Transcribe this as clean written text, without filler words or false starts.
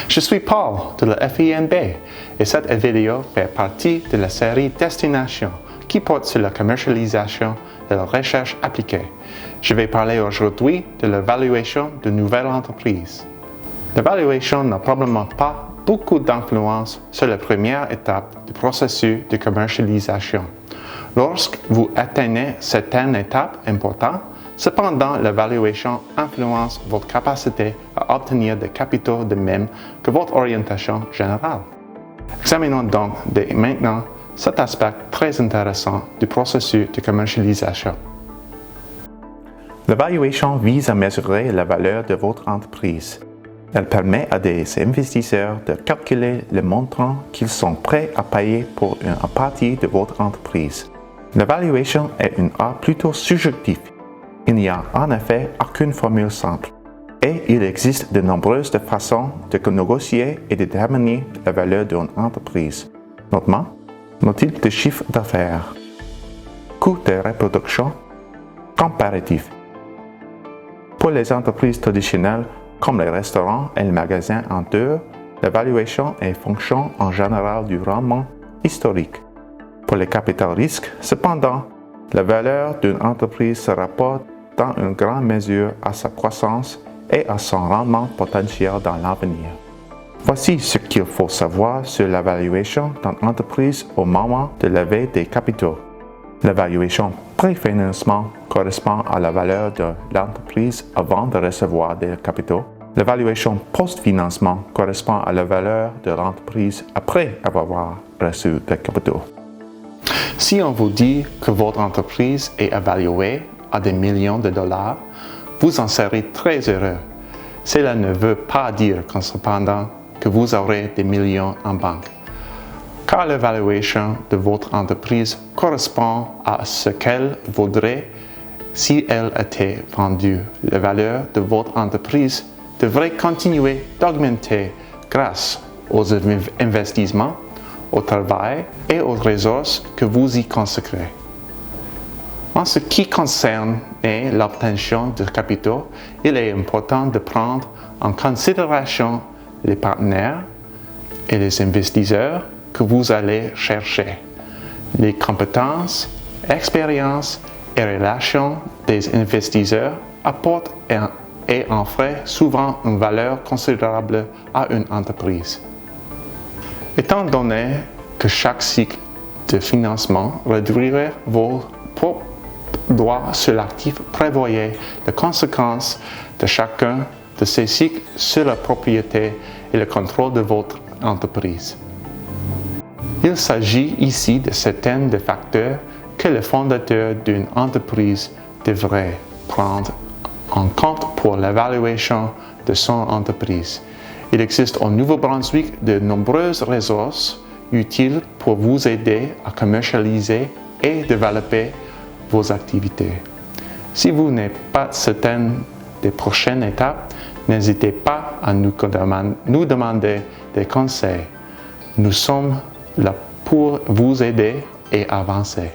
Je suis Paul de la FINB et cette vidéo fait partie de la série Destination qui porte sur la commercialisation de la recherche appliquée. Je vais parler aujourd'hui de l'évaluation de nouvelles entreprises. L'évaluation n'a probablement pas beaucoup d'influence sur la première étape du processus de commercialisation. Lorsque vous atteignez certaines étapes importantes, cependant, l'évaluation influence votre capacité à obtenir des capitaux de même que votre orientation générale. Examinons donc dès maintenant cet aspect très intéressant du processus de commercialisation. L'évaluation vise à mesurer la valeur de votre entreprise. Elle permet à des investisseurs de calculer le montant qu'ils sont prêts à payer pour une partie de votre entreprise. L'évaluation est un art plutôt subjectif. Il n'y a en effet aucune formule simple, et il existe de nombreuses façons de négocier et de déterminer la valeur d'une entreprise, notamment nos types de chiffre d'affaires, coût de reproduction, comparatif. Pour les entreprises traditionnelles, comme les restaurants et les magasins en dehors, l'évaluation est fonction en général du rendement historique. Pour les capital risques, cependant, la valeur d'une entreprise se rapporte dans une grande mesure à sa croissance et à son rendement potentiel dans l'avenir. Voici ce qu'il faut savoir sur l'évaluation d'une entreprise au moment de lever des capitaux. L'évaluation pré-financement correspond à la valeur de l'entreprise avant de recevoir des capitaux. L'évaluation post-financement correspond à la valeur de l'entreprise après avoir reçu des capitaux. Si on vous dit que votre entreprise est évaluée à des millions de dollars, vous en serez très heureux. Cela ne veut pas dire qu'en cependant que vous aurez des millions en banque, car l'évaluation de votre entreprise correspond à ce qu'elle vaudrait si elle était vendue. La valeur de votre entreprise devrait continuer d'augmenter grâce aux investissements, au travail et aux ressources que vous y consacrez. En ce qui concerne l'obtention de capitaux, il est important de prendre en considération les partenaires et les investisseurs que vous allez chercher. Les compétences, expériences et relations des investisseurs apportent et offrent souvent une valeur considérable à une entreprise. Étant donné que chaque cycle de financement réduirait vos propres droits sur l'actif, prévoyez les conséquences de chacun de ces cycles sur la propriété et le contrôle de votre entreprise. Il s'agit ici de certains des facteurs que le fondateur d'une entreprise devrait prendre en compte pour l'évaluation de son entreprise. Il existe au Nouveau-Brunswick de nombreuses ressources utiles pour vous aider à commercialiser et développer vos activités. Si vous n'êtes pas certain des prochaines étapes, n'hésitez pas à nous demander des conseils. Nous sommes là pour vous aider et avancer.